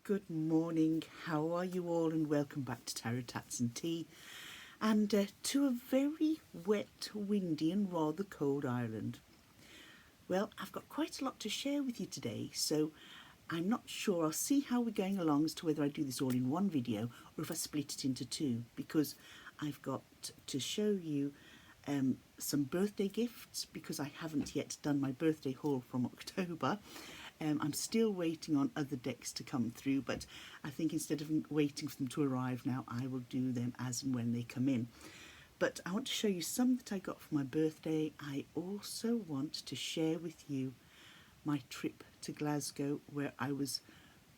Good morning, how are you all, and welcome back to Tarot Tats and Tea, and to a very wet, windy and rather cold Ireland. Well, I've got quite a lot to share with you today, so I'm not sure. I'll see how we're going along as to whether I do this all in one video or if I split it into two, because I've got to show you some birthday gifts, because I haven't yet done my birthday haul from October. I'm still waiting on other decks to come through, but I think instead of waiting for them to arrive now, I will do them as and when they come in. But I want to show you some that I got for my birthday. I also want to share with you my trip to Glasgow, where I was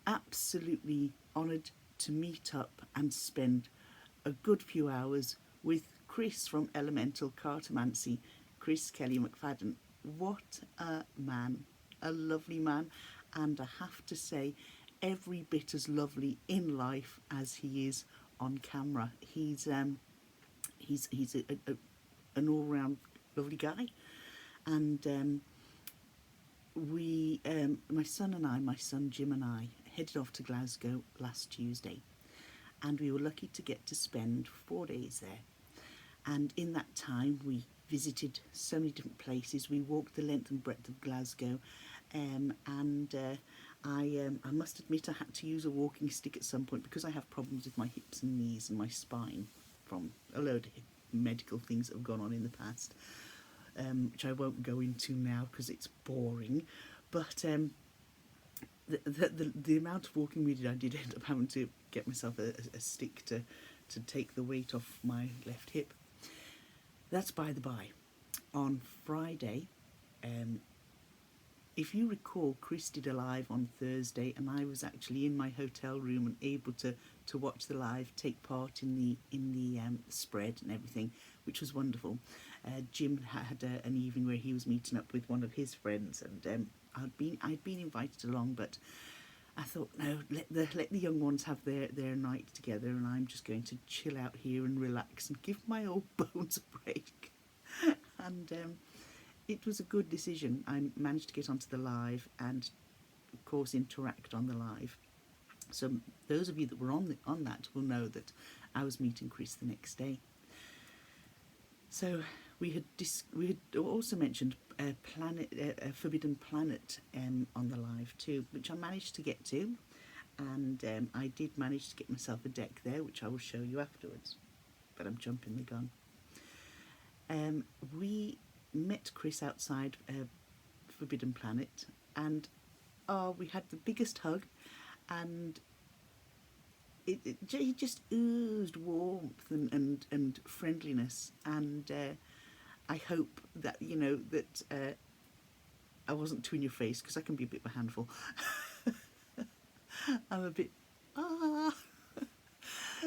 absolutely honoured to meet up and spend a good few hours with Chris from Elemental Cartomancy, Chris Kelly McFadden. What a man, a lovely man, and I have to say, every bit as lovely in life as he is on camera. He's an all-round lovely guy, and my son Jim and I headed off to Glasgow last Tuesday, and we were lucky to get to spend 4 days there. And in that time we visited so many different places. We walked the length and breadth of Glasgow, and I must admit I had to use a walking stick at some point because I have problems with my hips and knees and my spine from a load of medical things that have gone on in the past, which I won't go into now because it's boring. But the amount of walking we did, I did end up having to get myself a stick to take the weight off my left hip. That's by the by. On Friday, if you recall, Chris did a live on Thursday, and I was actually in my hotel room and able to watch the live, take part in the spread and everything, which was wonderful. Jim had an evening where he was meeting up with one of his friends, and I'd been invited along, but I thought, no, let the young ones have their night together, and I'm just going to chill out here and relax and give my old bones a break. And it was a good decision. I managed to get onto the live and, of course, interact on the live. So those of you that were on that will know that I was meeting Chris the next day. So we had also mentioned Forbidden Planet on the live too, which I managed to get to, and I did manage to get myself a deck there, which I will show you afterwards, but I'm jumping the gun. We met Chris outside Forbidden Planet, and we had the biggest hug, and it just oozed warmth and friendliness, and I hope that, you know, that I wasn't too in your face, because I can be a bit of a handful. I'm a bit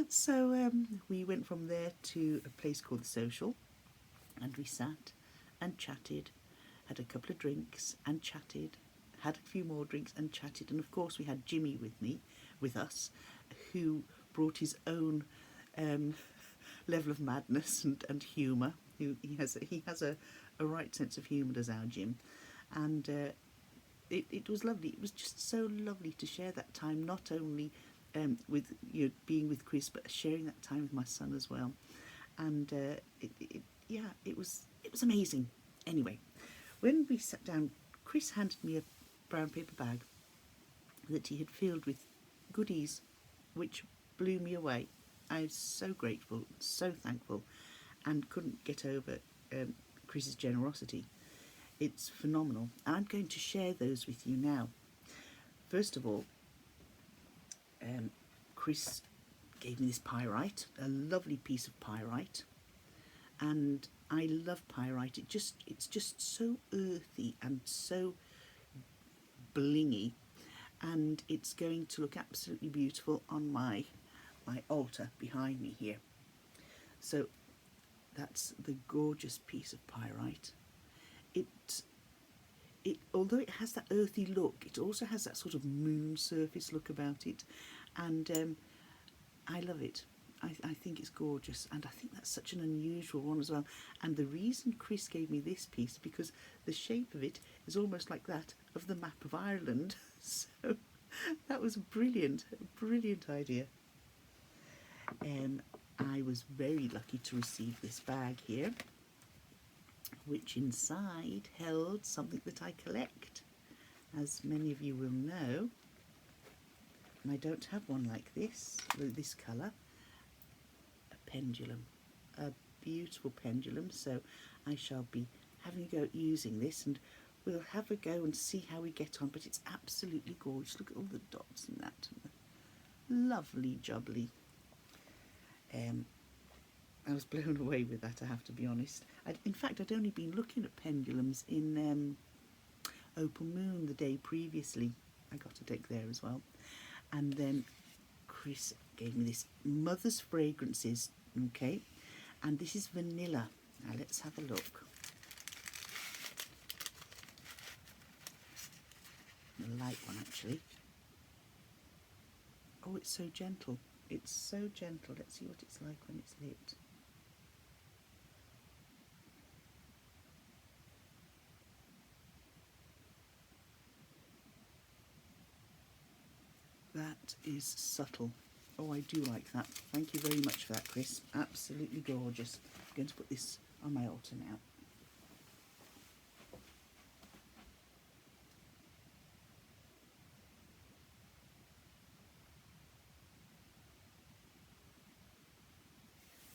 So we went from there to a place called The Social, and we sat and chatted, had a couple of drinks and chatted, had a few more drinks and chatted, and of course we had Jimmy with us, who brought his own level of madness and humour. He has a right sense of humour, does our Jim, and it was lovely. It was just so lovely to share that time, not only with, you know, being with Chris, but sharing that time with my son as well. And it was amazing. Anyway, when we sat down, Chris handed me a brown paper bag that he had filled with goodies, which blew me away. I was so grateful, so thankful, and couldn't get over Chris's generosity. It's phenomenal. I'm going to share those with you now. First of all, Chris gave me this pyrite, a lovely piece of pyrite, and I love pyrite. It's just so earthy and so blingy, and it's going to look absolutely beautiful on my altar behind me here. So that's the gorgeous piece of pyrite. Although it has that earthy look, it also has that sort of moon surface look about it, and I love it. I think it's gorgeous, and I think that's such an unusual one as well. And the reason Chris gave me this piece, because the shape of it is almost like that of the map of Ireland. So that was brilliant, brilliant idea. I was very lucky to receive this bag here, which inside held something that I collect, as many of you will know. And I don't have one like this colour. A pendulum, a beautiful pendulum. So I shall be having a go at using this, and we'll have a go and see how we get on. But it's absolutely gorgeous. Look at all the dots and that, and the lovely jubbly. I was blown away with that, I have to be honest. In fact, I'd only been looking at pendulums in Opal Moon the day previously. I got a deck there as well. And then Chris gave me this Mother's Fragrances, okay? And this is vanilla. Now let's have a look. The light one, actually. Oh, it's so gentle. It's so gentle. Let's see what it's like when it's lit. That is subtle. Oh, I do like that. Thank you very much for that, Chris. Absolutely gorgeous. I'm going to put this on my altar now.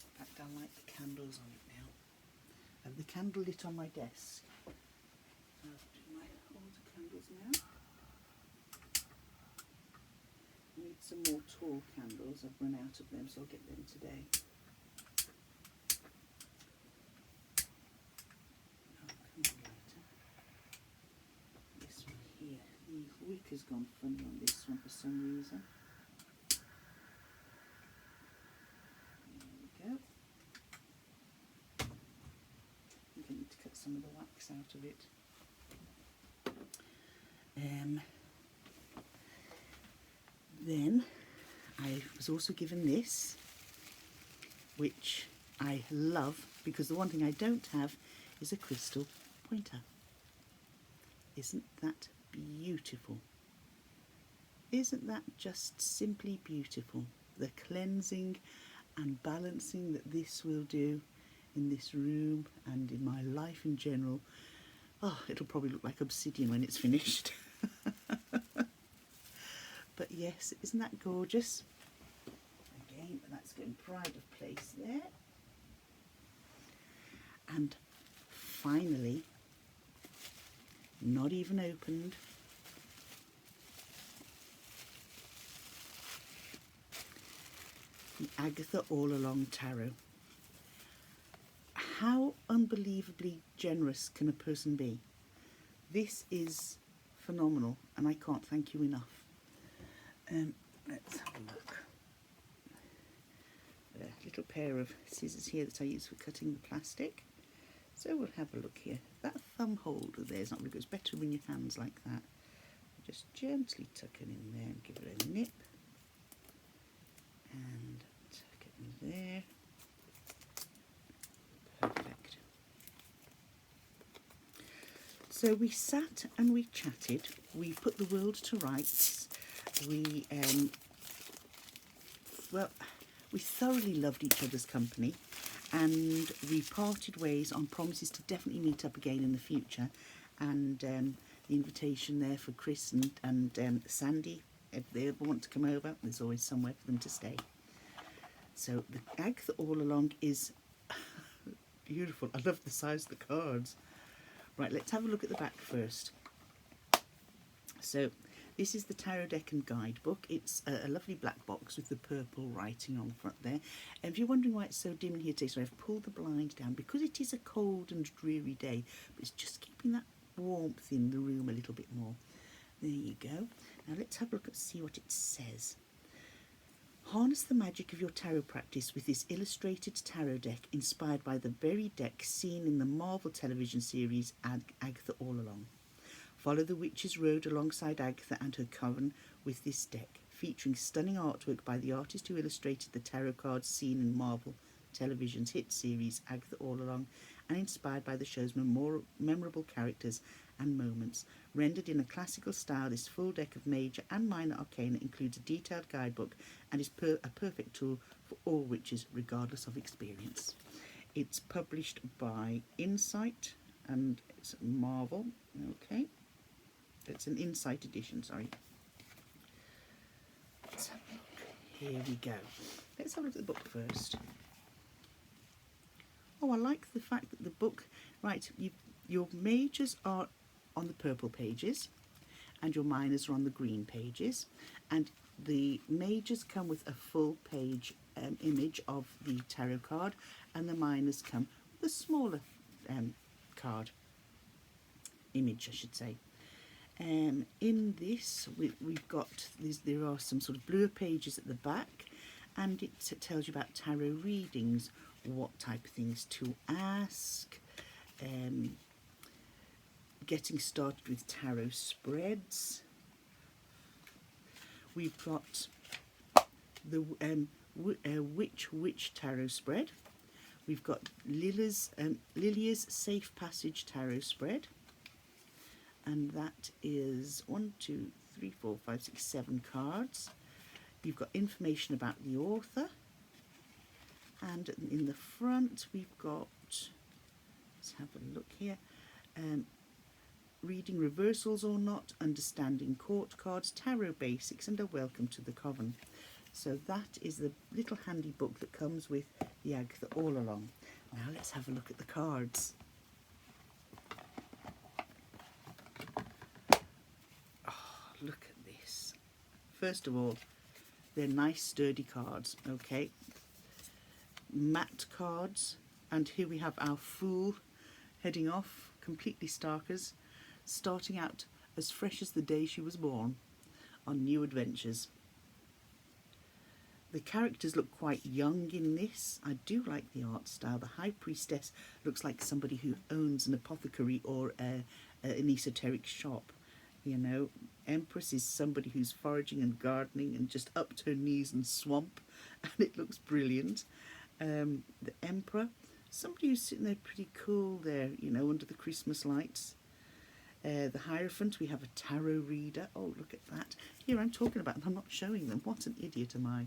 In fact, I like the candles on it now. I have the candle lit on my desk. I'll do my altar candles now. I need some more tall candles. I've run out of them, so I'll get them today. Oh, come on, lighter. This one here. The wick has gone funny on this one for some reason. There we go. I think I need to cut some of the wax out of it. Then I was also given this, which I love, because the one thing I don't have is a crystal pointer. Isn't that beautiful? Isn't that just simply beautiful? The cleansing and balancing that this will do in this room and in my life in general. Oh, it'll probably look like obsidian when it's finished. But yes, isn't that gorgeous? Again, that's getting pride of place there. And finally, not even opened, the Agatha All Along Tarot. How unbelievably generous can a person be? This is phenomenal, and I can't thank you enough. Let's have a look. A little pair of scissors here that I use for cutting the plastic. So we'll have a look here. That thumb holder there is not really good. It's better in your hands like that. Just gently tuck it in there and give it a nip. And tuck it in there. Perfect. So we sat and we chatted. We put the world to rights. We thoroughly loved each other's company, and we parted ways on promises to definitely meet up again in the future. And the invitation there for Chris and Sandy, if they ever want to come over, there's always somewhere for them to stay. So the Agatha All Along is beautiful. I love the size of the cards. Right, let's have a look at the back first. So this is the Tarot Deck and Guidebook. It's a lovely black box with the purple writing on the front there. And if you're wondering why it's so dim in here today, so I've pulled the blind down because it is a cold and dreary day, but it's just keeping that warmth in the room a little bit more. There you go. Now let's have a look and see what it says. Harness the magic of your tarot practice with this illustrated tarot deck inspired by the very deck seen in the Marvel television series Agatha All Along. Follow the witch's road alongside Agatha and her coven with this deck. featuring stunning artwork by the artist who illustrated the tarot cards seen in Marvel Television's hit series Agatha All Along, and inspired by the show's memorable characters and moments. Rendered in a classical style, this full deck of major and minor arcana includes a detailed guidebook and is a perfect tool for all witches, regardless of experience. It's published by Insight and it's Marvel. Okay, it's an Insight edition, sorry. Let's have a look. Here we go. Let's have a look at the book first. Oh, I like the fact that the book, right, your majors are on the purple pages and your minors are on the green pages, and the majors come with a full page image of the tarot card, and the minors come with a smaller card image, I should say. In this we've got there are some sort of bluer pages at the back, and it tells you about tarot readings, what type of things to ask, getting started with tarot spreads. We've got the Witch Tarot spread. We've got Lily's Safe Passage Tarot spread, and that is 1, 2, 3, 4, 5, 6, 7 cards. You've got information about the author, and in the front we've got, let's have a look here, reading reversals or not, understanding court cards, tarot basics, and a welcome to the coven. So that is the little handy book that comes with the Agatha All Along. Now let's have a look at the cards. Oh, look at this. First of all, they're nice sturdy cards, okay? Matte cards, and here we have our Fool heading off, completely starkers, starting out as fresh as the day she was born on new adventures. The characters look quite young in this. I do like the art style. The High Priestess looks like somebody who owns an apothecary or an esoteric shop. You know, Empress is somebody who's foraging and gardening and just up to her knees in swamp, and it looks brilliant. The Emperor, somebody who's sitting there pretty cool there, you know, under the Christmas lights. The Hierophant, we have a tarot reader. Oh, look at that. Here I'm talking about them, I'm not showing them. What an idiot am I.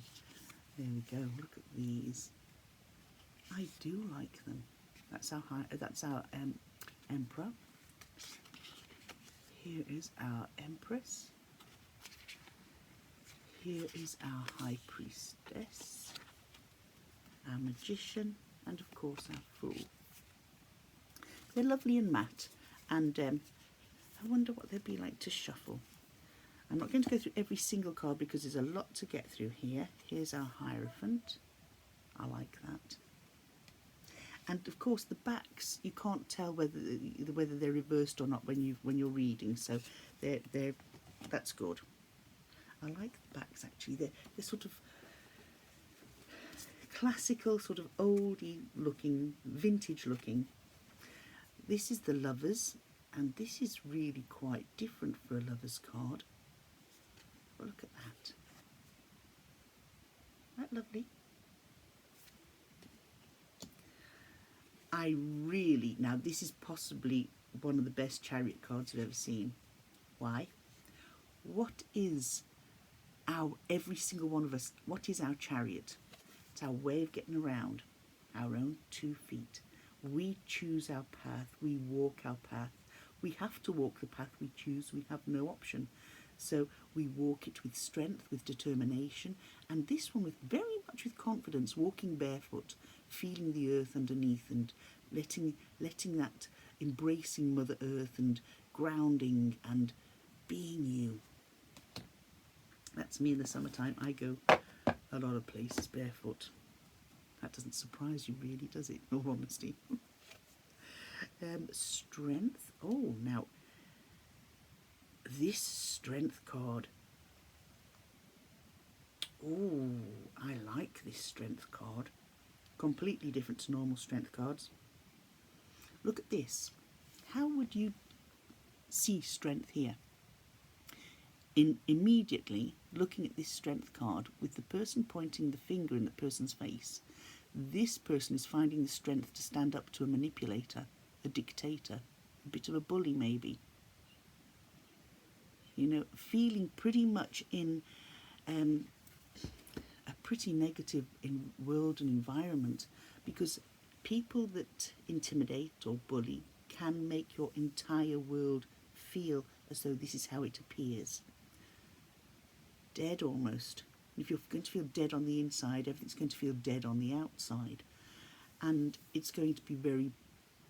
There we go, look at these. I do like them. That's our Emperor. Here is our Empress. Here is our High Priestess, our Magician, and of course our Fool. They're lovely and matte, and I wonder what they'd be like to shuffle. I'm not going to go through every single card because there's a lot to get through here. Here's our Hierophant. I like that. And of course the backs, you can't tell whether they're reversed or not when you're reading, so that's good. I like the backs actually. They're sort of classical, sort of oldie looking, vintage looking. This is the Lovers, and this is really quite different for a Lovers card. But look at that. Isn't that lovely? Now this is possibly one of the best Chariot cards I've ever seen. Why? What is every single one of us, what is our chariot? It's our way of getting around, our own 2 feet. We choose our path, we walk our path. We have to walk the path we choose, we have no option. So we walk it with strength, with determination, and this one very much with confidence, walking barefoot, feeling the earth underneath and letting that, embracing Mother Earth and grounding and being you. That's me in the summertime. I go a lot of places barefoot. That doesn't surprise you really, does it, in all honesty? Strength. Oh, now this strength card. Oh, I like this strength card. Completely different to normal strength cards. Look at this. How would you see strength here? immediately looking at this strength card with the person pointing the finger in the person's face, this person is finding the strength to stand up to a manipulator, a dictator, a bit of a bully maybe. You know, feeling pretty much in a pretty negative world and environment, because people that intimidate or bully can make your entire world feel as though this is how it appears. Dead almost. If you're going to feel dead on the inside, everything's going to feel dead on the outside. And it's going to be very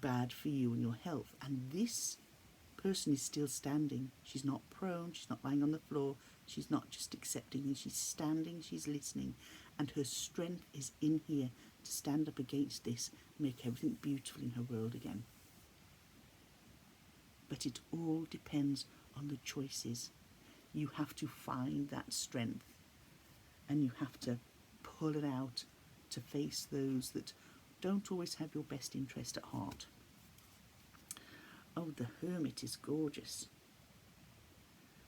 bad for you and your health. And this person is still standing. She's not prone, she's not lying on the floor, she's not just accepting things, she's standing, she's listening, and her strength is in here to stand up against this, make everything beautiful in her world again. But it all depends on the choices. You have to find that strength, and you have to pull it out to face those that don't always have your best interest at heart. Oh, the Hermit is gorgeous.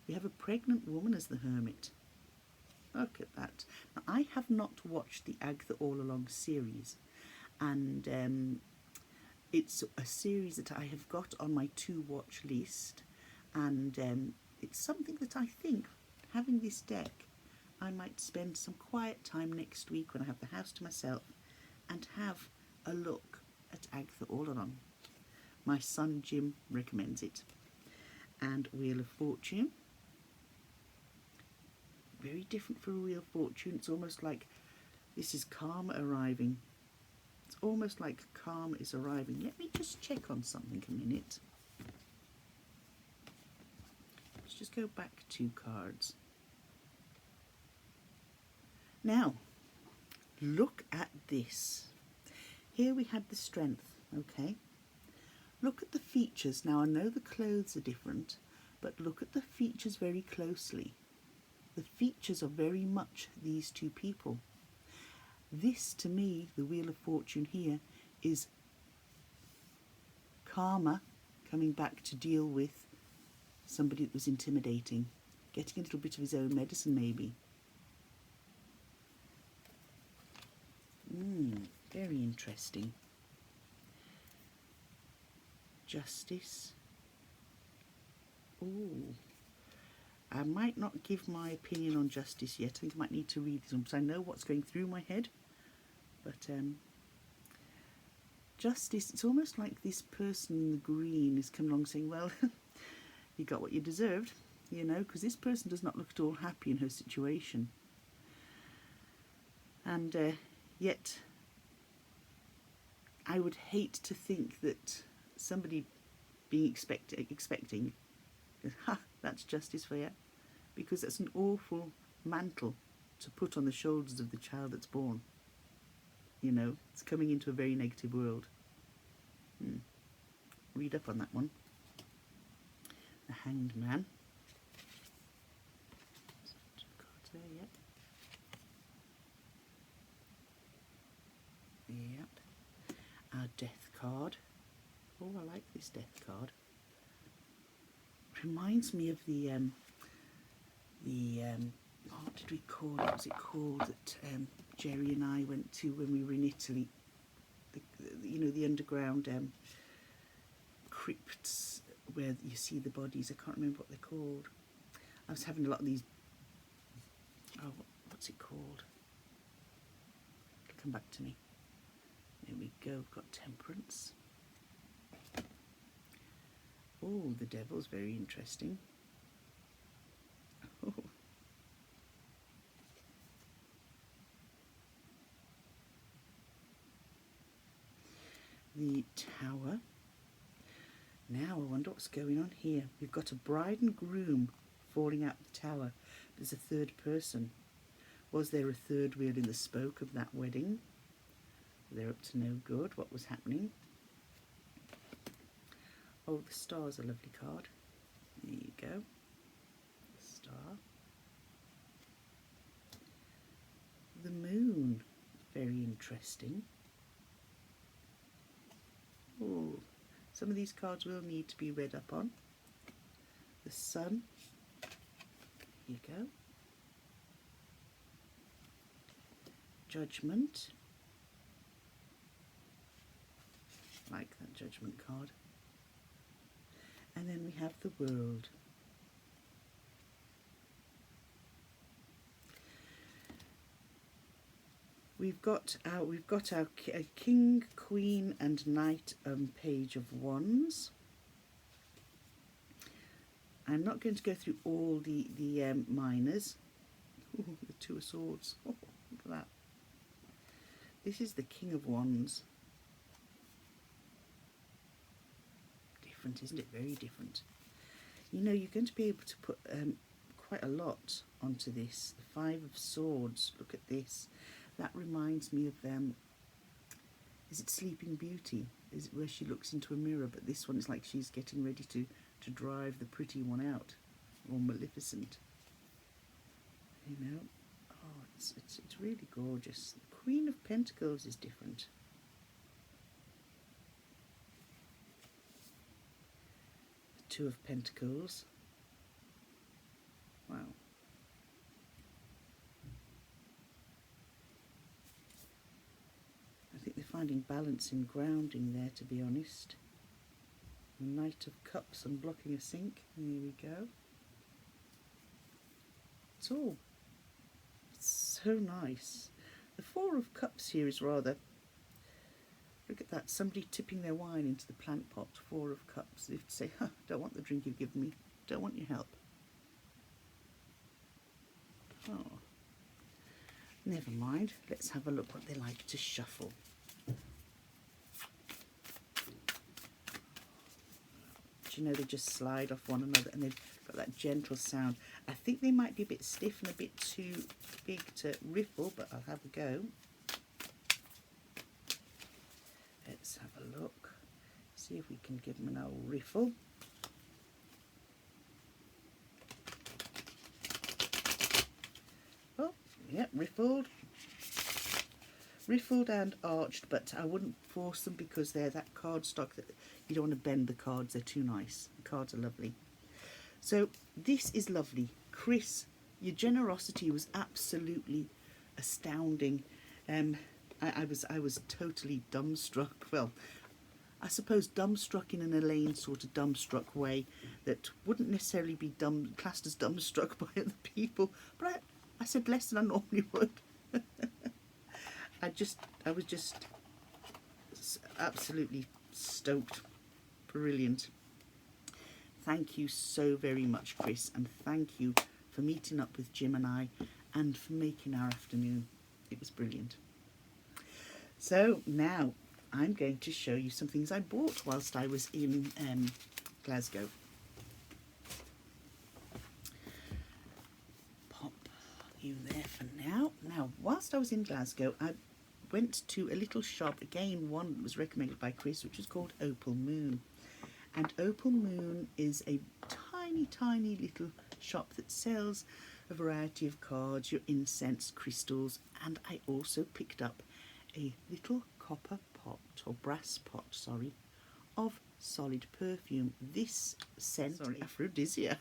We have a pregnant woman as the Hermit. Look at that. Now, I have not watched the Agatha All Along series, and it's a series that I have got on my to-watch list, and it's something that I think, having this deck, I might spend some quiet time next week when I have the house to myself and have a look at Agatha All Along. My son Jim recommends it. And Wheel of Fortune. Very different for a Wheel of Fortune. It's almost like this is karma arriving. It's almost like karma is arriving. Let me just check on something a minute. Let's just go back 2 cards. Now, look at this. Here we had the strength, okay? Look at the features. Now, I know the clothes are different, but look at the features very closely. The features are very much these 2 people. This, to me, the Wheel of Fortune here, is karma coming back to deal with somebody that was intimidating, getting a little bit of his own medicine maybe. Very interesting. Justice. Ooh. I might not give my opinion on justice yet. I think I might need to read this one because I know what's going through my head. But justice, it's almost like this person in the green is coming along saying, well, you got what you deserved, you know, because this person does not look at all happy in her situation. And yet, I would hate to think that somebody being expecting, ha, that's justice for you, because that's an awful mantle to put on the shoulders of the child that's born. You know, it's coming into a very negative world. Read up on that one. The Hanged Man. 2 cards there, yep. Yep. Our Death card. Oh, I like this Death card. Reminds me of the what did we call it? What was it called that Jerry and I went to when we were in Italy? You know, the underground crypts where you see the bodies. I can't remember what they're called. I was having a lot of these. Oh, what's it called? It'll come back to me. There we go. We've got Temperance. Oh, the Devil's very interesting. Oh. The Tower. Now I wonder what's going on here. We've got a bride and groom falling out the tower. There's a third person. Was there a third wheel in the spoke of that wedding? They're up to no good. What was happening? Oh, the Star's a lovely card. There you go. Star. The Moon. Very interesting. Oh, some of these cards will need to be read up on. The Sun. you go. Judgment. Like that Judgment card. And then we have the World. We've got our King, Queen, and Knight Page of Wands. I'm not going to go through all the minors. Ooh, the Two of Swords. Oh, look at that. This is the King of Wands. Different, isn't it? Very different. You know, you're going to be able to put quite a lot onto this. The Five of Swords. Look at this. That reminds me of, is it Sleeping Beauty? Is it where she looks into a mirror? But this one is like she's getting ready to drive the pretty one out. Or Maleficent. You know? Oh, it's really gorgeous. The Queen of Pentacles is different. The Two of Pentacles. Wow. I think they're finding balance in grounding there, to be honest. The Knight of Cups unblocking a sink. There we go. It's all so nice. The Four of Cups here is rather... Look at that. Somebody tipping their wine into the plant pot. Four of Cups. They have to say, don't want the drink you've given me. Don't want your help. Oh. Never mind. Let's have a look what they like to shuffle. Do you know they just slide off one another and they've got that gentle sound. I think they might be a bit stiff and a bit too big to riffle, but I'll have a go. Let's have a look. See if we can give them an old riffle. Oh, yeah, riffled. Riffled and arched, but I wouldn't force them because they're that cardstock that you don't want to bend the cards. They're too nice. The cards are lovely. So this is lovely. Chris, your generosity was absolutely astounding. I was totally dumbstruck. Well, I suppose dumbstruck in an Elaine sort of dumbstruck way that wouldn't necessarily be classed as dumbstruck by other people. But I said less than I normally would. I was just absolutely stoked. Brilliant. Thank you so very much, Chris, and thank you for meeting up with Jim and I and for making our afternoon. It was brilliant. So now I'm going to show you some things I bought whilst I was in Glasgow. Pop you there for now. Now, whilst I was in Glasgow, I went to a little shop, again one that was recommended by Chris, which was called Opal Moon. And Opal Moon is a tiny little shop that sells a variety of cards, your incense, crystals, and I also picked up a little copper pot, or brass pot, sorry, of solid perfume. This scent, aphrodisiac.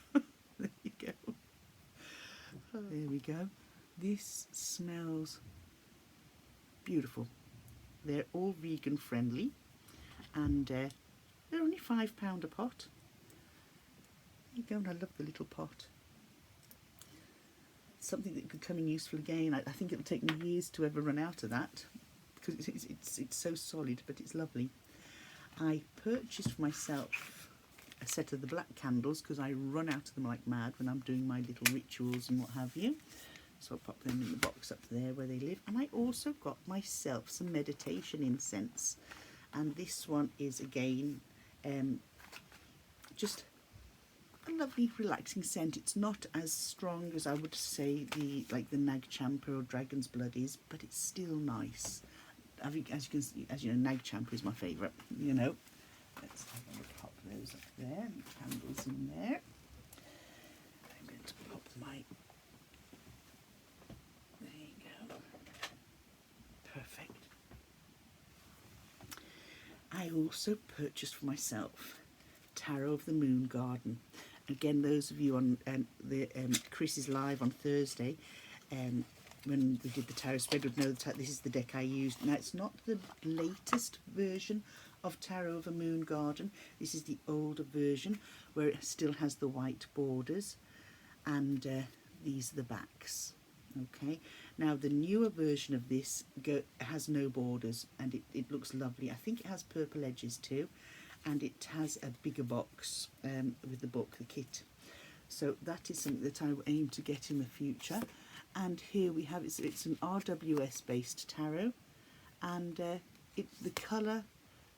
There you go. There we go. This smells beautiful. They're all vegan friendly, and they're only £5 a pot. There you go, and I love the little pot. Something that could come in useful again. I think it'll take me years to ever run out of that because it's so solid, but it's lovely. I purchased for myself a set of the black candles because I run out of them like mad when I'm doing my little rituals and what have you. So I'll pop them in the box up there where they live. And I also got myself some meditation incense. And this one is again just a lovely relaxing scent. It's not as strong as I would say the Nag Champa or Dragon's Blood is, but it's still nice. I think as you know, Nag Champa is my favourite, you know. Let's have a look, pop those up there, and the candles in there. I'm going to pop my... There you go. Perfect. I also purchased for myself Tarot of the Moon Garden. again, those of you on Chris is live on Thursday, when we did the tarot spread would know that this is the deck I used. Now, it's not the latest version of Tarot of a Moon Garden. This is the older version where it still has the white borders, and these are the backs. Okay, now the newer version of this has no borders, and it looks lovely. I think it has purple edges too, and it has a bigger box with the book, the kit. So that is something that I aim to get in the future. And here we have it's an RWS based tarot, and the colour,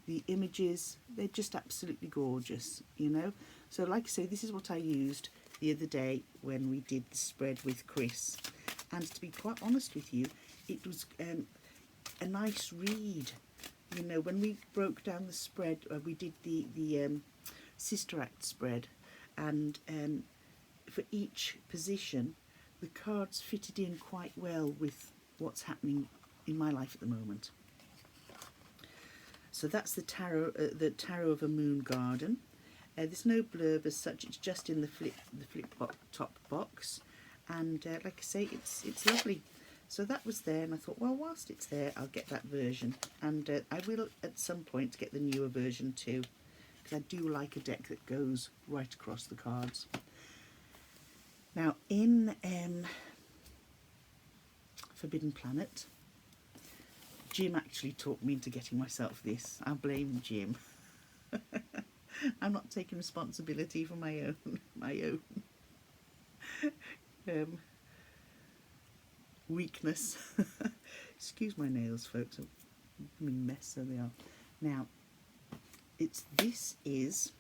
the images, they're just absolutely gorgeous, you know. So like I say, this is what I used the other day when we did the spread with Chris, and to be quite honest with you, it was a nice read. You know, when we broke down the spread, we did the Sister Act spread, and for each position the cards fitted in quite well with what's happening in my life at the moment. So that's the Tarot of a Moon Garden. There's no blurb as such, it's just in the flip top box, and like I say, it's lovely. So that was there, and I thought, well, whilst it's there, I'll get that version, and I will at some point get the newer version too, because I do like a deck that goes right across the cards. Now, in Forbidden Planet, Jim actually talked me into getting myself this. I blame Jim. I'm not taking responsibility for my own weakness. Excuse my nails, folks. I'm in mess, so they are. Now, this is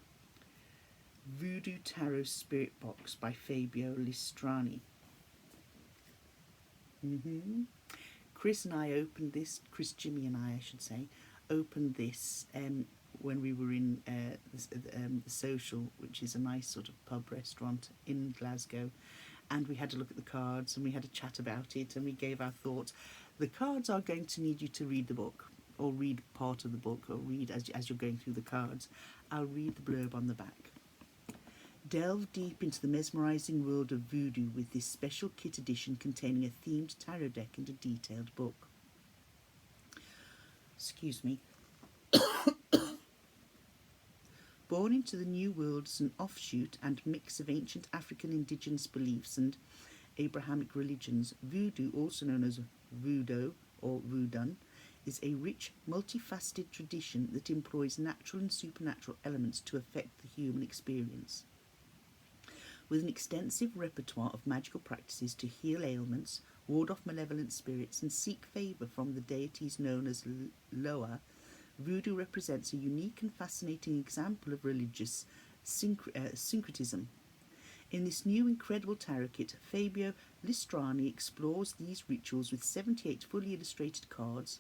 Voodoo Tarot Spirit Box by Fabio Listrani. Chris and I opened this, Jimmy and I should say, opened this when we were in the Social, which is a nice sort of pub restaurant in Glasgow, and we had to look at the cards and we had a chat about it and we gave our thoughts. The cards are going to need you to read the book, or read part of the book, or read as you're going through the cards. I'll read the blurb on the back. Delve deep into the mesmerising world of voodoo with this special kit edition containing a themed tarot deck and a detailed book. Excuse me. Born into the New World as an offshoot and mix of ancient African indigenous beliefs and Abrahamic religions, voodoo, also known as voodoo or voodoo, is a rich, multifaceted tradition that employs natural and supernatural elements to affect the human experience. With an extensive repertoire of magical practices to heal ailments, ward off malevolent spirits, and seek favour from the deities known as Loa, voodoo represents a unique and fascinating example of religious syncretism. In this new incredible tarot kit, Fabio Listrani explores these rituals with 78 fully illustrated cards,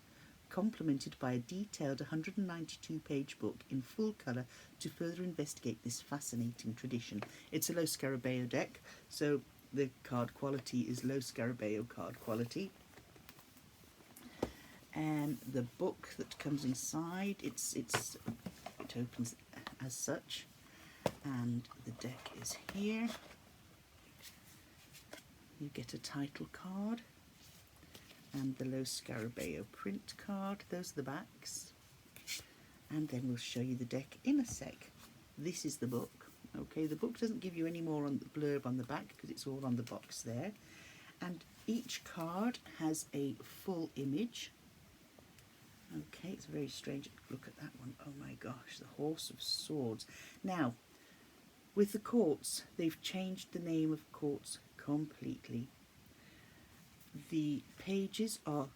complemented by a detailed 192-page book in full colour to further investigate this fascinating tradition. It's a low Scarabeo deck, so the card quality is low Scarabeo card quality. And the book that comes inside, it opens as such, and the deck is here. You get a title card and the low Scarabeo print card. Those are the backs, and then we'll show you the deck in a sec. This is the book. Okay, the book doesn't give you any more on the blurb on the back because it's all on the box there, and each card has a full image. Okay, it's very strange. Look at that one. Oh my gosh, the Horse of Swords. Now, with the courts, they've changed the name of courts completely. The pages are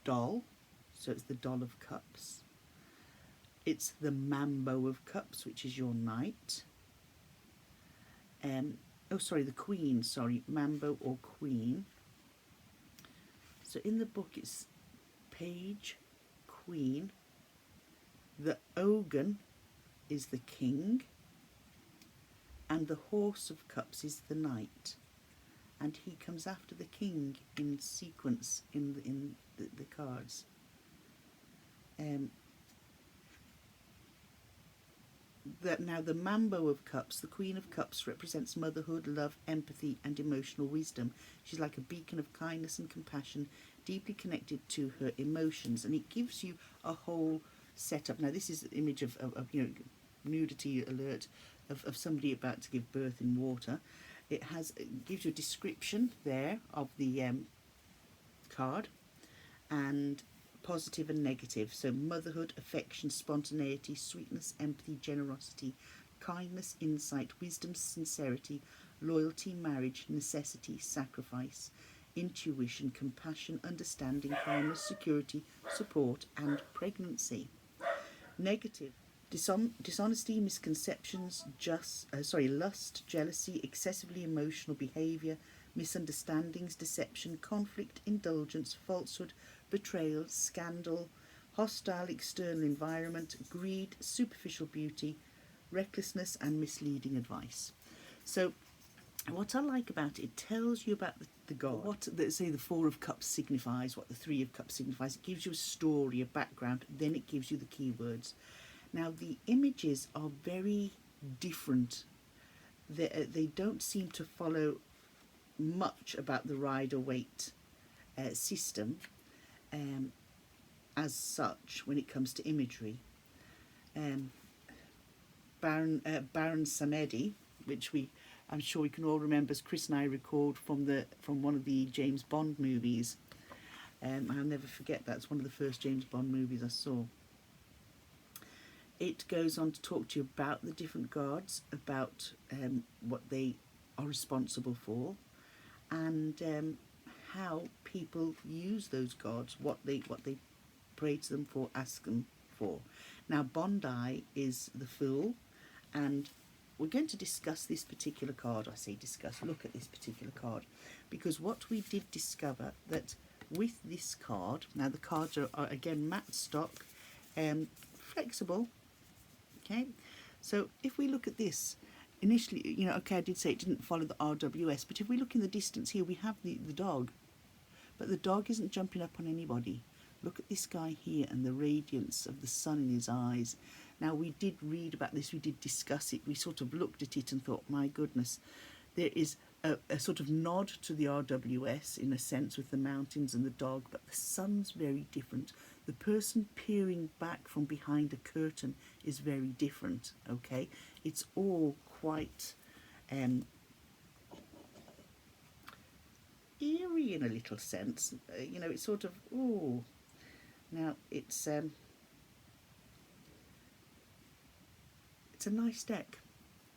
doll, so it's the Doll of Cups. It's the Mambo of Cups, which is your knight. The Queen, Mambo or Queen. So in the book it's page, Queen. The Ogun is the King, and the Horse of Cups is the Knight, and he comes after the King in sequence in the cards. now the Mambo of Cups, the Queen of Cups, represents motherhood, love, empathy and emotional wisdom. She's like a beacon of kindness and compassion, deeply connected to her emotions, and it gives you a whole setup. Now this is an image of you know, nudity alert of somebody about to give birth in water. It gives you a description there of the card, and positive and negative. So motherhood, affection, spontaneity, sweetness, empathy, generosity, kindness, insight, wisdom, sincerity, loyalty, marriage, necessity, sacrifice, intuition, compassion, understanding, calmness, security, support and pregnancy. Negative: dishonesty, misconceptions, lust, jealousy, excessively emotional behaviour, misunderstandings, deception, conflict, indulgence, falsehood, betrayal, scandal, hostile external environment, greed, superficial beauty, recklessness and misleading advice. So what I like about it tells you about the god, what say the Four of Cups signifies, what the Three of Cups signifies. It gives you a story, a background, then it gives you the keywords. Now the images are very different. They don't seem to follow much about the Rider-Waite system as such when it comes to imagery. Baron Samedi, which I'm sure we can all remember, as Chris and I recalled from one of the James Bond movies. I'll never forget that. It's one of the first James Bond movies I saw. It goes on to talk to you about the different gods, about what they are responsible for, and how people use those gods, what they pray to them for, ask them for. Now Bondi is the Fool, and we're going to discuss this particular card. I say discuss, look at this particular card, because what we did discover that with this card, now the cards are again matte stock, flexible. Okay, so if we look at this, initially, you know, okay, I did say it didn't follow the RWS, but if we look in the distance here, we have the dog, but the dog isn't jumping up on anybody. Look at this guy here and the radiance of the sun in his eyes. Now, we did read about this, we did discuss it, we sort of looked at it and thought, my goodness, there is a sort of nod to the RWS in a sense with the mountains and the dog, but the sun's very different. The person peering back from behind a curtain is very different, okay? It's all quite eerie in a little sense. You know, it's sort of, ooh. Now, it's a nice deck,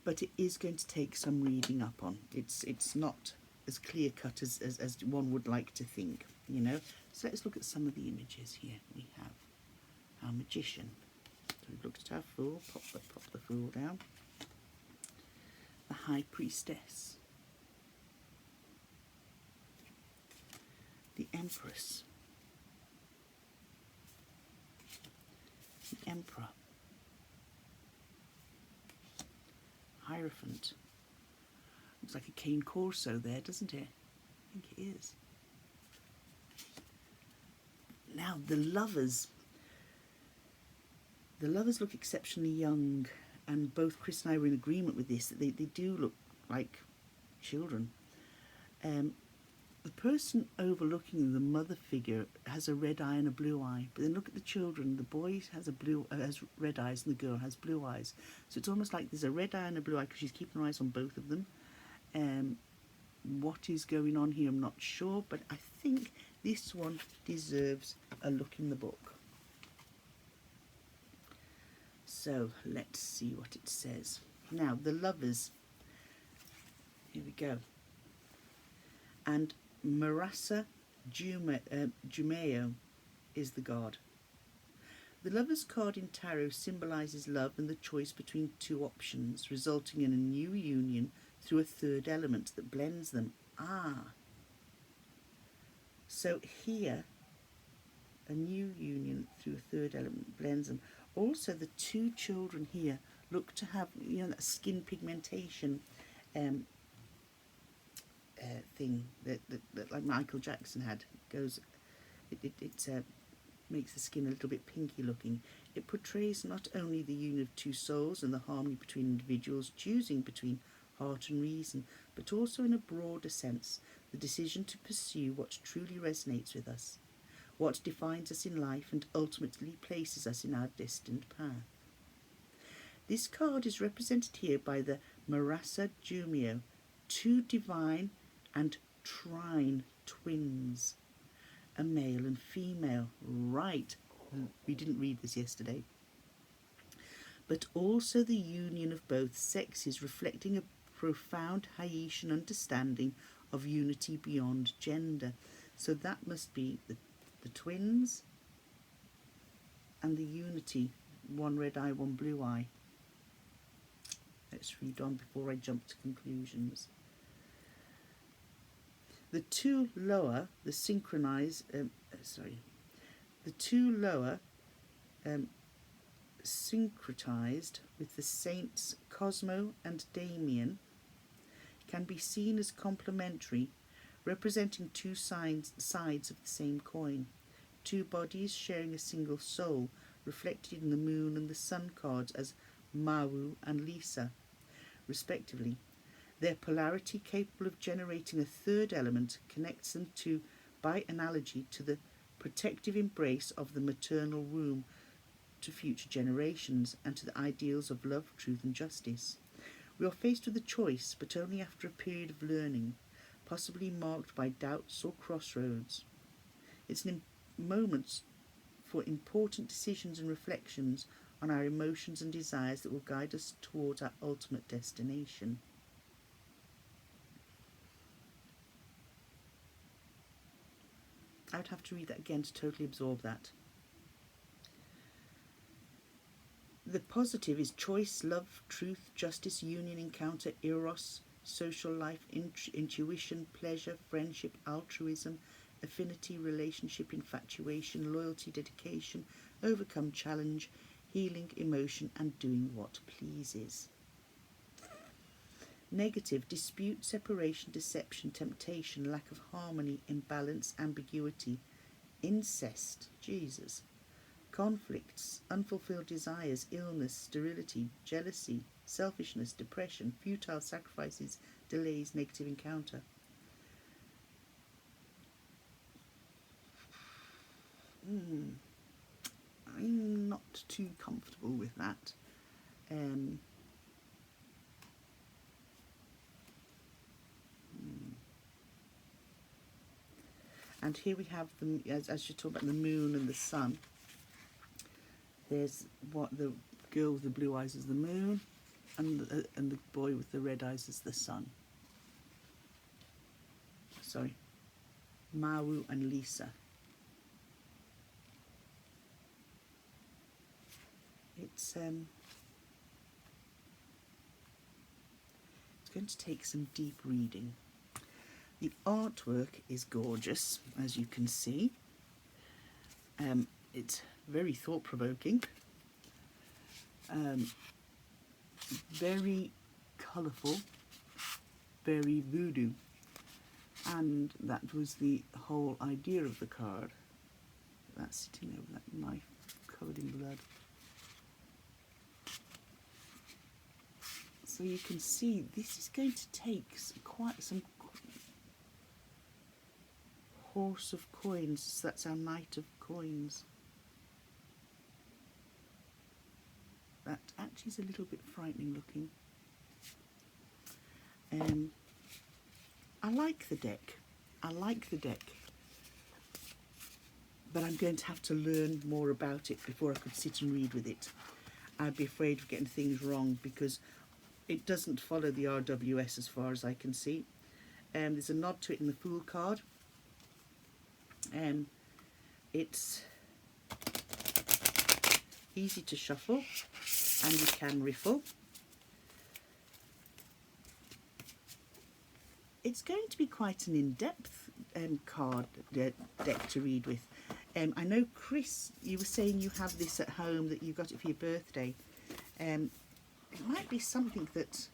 but it is going to take some reading up on. It's not as clear cut as one would like to think, you know. So let's look at some of the images here. We have our Magician. So we've looked at our Fool, pop the Fool down. The High Priestess. The Empress. The Emperor. Hierophant. Looks like a cane corso there, doesn't it? I think it is. Now the Lovers. The Lovers look exceptionally young, and both Chris and I were in agreement with this, that they do look like children. The person overlooking the mother figure has a red eye and a blue eye, but then look at the children. The boy has has red eyes and the girl has blue eyes. So it's almost like there's a red eye and a blue eye because she's keeping her eyes on both of them. What is going on here, I'm not sure, but I think this one deserves a look in the book. So let's see what it says. Now, the Lovers. Here we go. And Marasa Jumeo is the god. The Lovers card in Tarot symbolises love and the choice between two options, resulting in a new union through a third element that blends them. So here, a new union through a third element blends them. Also, the two children here look to have, you know, that skin pigmentation thing that like Michael Jackson had. It's makes the skin a little bit pinky looking. It portrays not only the union of two souls and the harmony between individuals choosing between heart and reason, but also in a broader sense, the decision to pursue what truly resonates with us, what defines us in life and ultimately places us in our destined path. This card is represented here by the Marasa Jumio, two divine and trine twins, a male and female. Right, we didn't read this yesterday. But also the union of both sexes, reflecting a profound Haitian understanding of unity beyond gender. So that must be the twins and the unity, one red eye, one blue eye. Let's read on before I jump to conclusions. The two lower, the synchronized, syncretized with the saints Cosmo and Damien, can be seen as complementary, representing two sides of the same coin, two bodies sharing a single soul, reflected in the moon and the sun cards as Mawu and Lisa, respectively. Their polarity, capable of generating a third element, connects them to, by analogy, to the protective embrace of the maternal womb, to future generations, and to the ideals of love, truth and justice. We are faced with a choice, but only after a period of learning, possibly marked by doubts or crossroads. It's a moment for important decisions and reflections on our emotions and desires that will guide us towards our ultimate destination. I would have to read that again to totally absorb that. The positive is choice, love, truth, justice, union, encounter, eros, social life, intuition, pleasure, friendship, altruism, affinity, relationship, infatuation, loyalty, dedication, overcome challenge, healing, emotion, and doing what pleases. Negative, dispute, separation, deception, temptation, lack of harmony, imbalance, ambiguity, incest, Jesus, conflicts, unfulfilled desires, illness, sterility, jealousy, selfishness, depression, futile sacrifices, delays, negative encounter. I'm not too comfortable with that. And here we have them, as you talk about the moon and the sun. There's what the girl with the blue eyes is the moon, and the boy with the red eyes is the sun. Sorry, Mawu and Lisa. It's going to take some deep reading. The artwork is gorgeous, as you can see. It's very thought-provoking, very colourful, very voodoo, and that was the whole idea of the card. That's sitting over that knife covered in blood. So you can see this is going to take quite some horse of coins. So that's our knight of coins. That actually is a little bit frightening looking. I like the deck. But I'm going to have to learn more about it before I could sit and read with it. I'd be afraid of getting things wrong because it doesn't follow the RWS as far as I can see. There's a nod to it in the Fool card. It's easy to shuffle and you can riffle. It's going to be quite an in-depth card deck to read with. I know, Chris, you were saying you have this at home, that you got it for your birthday. It might be something that,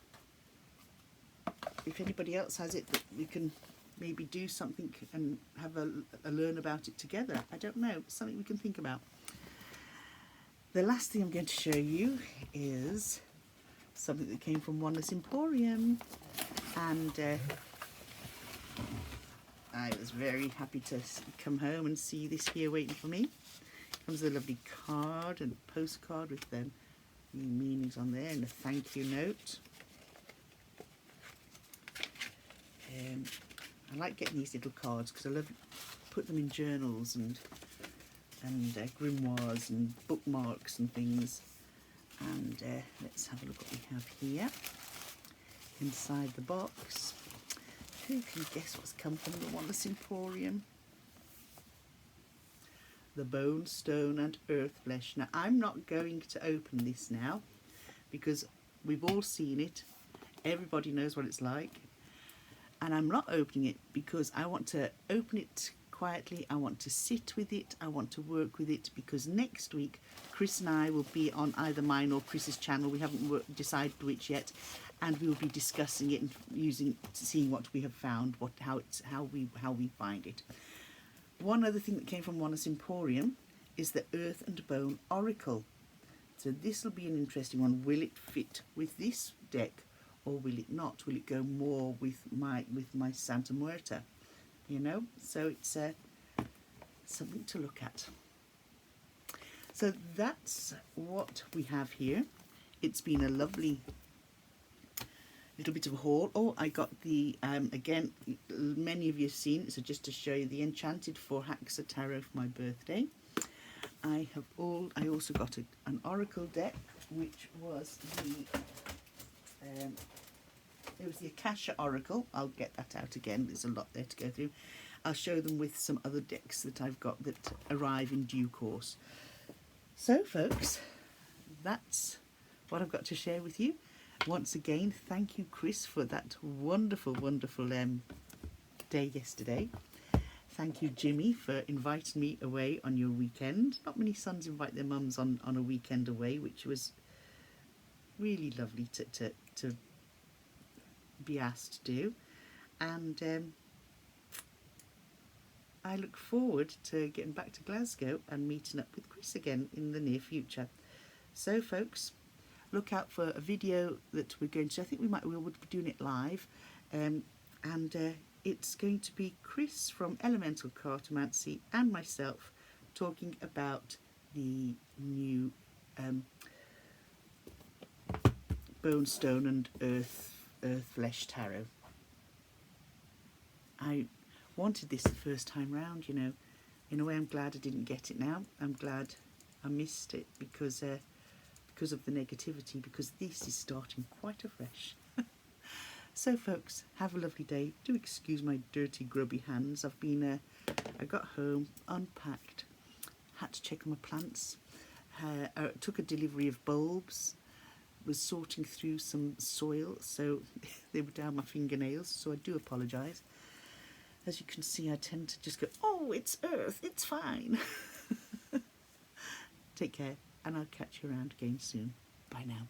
if anybody else has it, that we can maybe do something and have a learn about it together. I don't know, something we can think about. The last thing I'm going to show you is something that came from Oneness Emporium, and I was very happy to come home and see this here waiting for me. Comes with a lovely card and postcard with the meanings on there and a thank you note. I like getting these little cards because I love put them in journals and grimoires and bookmarks and things. And let's have a look what we have here inside the box. Who can guess what's come from the Oneness Emporium? The Bone, Stone and Earth Flesh. Now I'm not going to open this now because we've all seen it. Everybody knows what it's like. And I'm not opening it because I want to open it quietly. I want to sit with it. I want to work with it, because next week Chris and I will be on either mine or Chris's channel. We haven't decided which yet, and we will be discussing it and seeing what we have found, how we find it. One other thing that came from Oneness Emporium is the Earth and Bone Oracle. So this will be an interesting one. Will it fit with this deck, or will it not? Will it go more with my Santa Muerta? You know, so it's something to look at. So that's what we have here. It's been a lovely little bit of a haul. Oh, I got the again, many of you have seen it, so just to show you, the Enchanted 4 Agatha Tarot for my birthday. I also got an oracle deck, which was it was the Akasha Oracle. I'll get that out again. There's a lot there to go through. I'll show them with some other decks that I've got that arrive in due course. So, folks, that's what I've got to share with you. Once again, thank you, Chris, for that wonderful, wonderful day yesterday. Thank you, Jimmy, for inviting me away on your weekend. Not many sons invite their mums on a weekend away, which was really lovely to be asked to do. And I look forward to getting back to Glasgow and meeting up with Chris again in the near future. So, folks, look out for a video that we're going to, I think we'll be doing it live, and it's going to be Chris from Elemental Cartomancy and myself talking about the new Bone, Stone and Earth Flesh Tarot. I wanted this the first time round, you know. In a way, I'm glad I didn't get it now. I'm glad I missed it because of the negativity, because this is starting quite afresh. So, folks, have a lovely day. Do excuse my dirty, grubby hands. I got home, unpacked, had to check on my plants, took a delivery of bulbs, was sorting through some soil, so they were down my fingernails, so I do apologise. As you can see, I tend to just go, oh, it's earth, it's fine. Take care, and I'll catch you around again soon. Bye now.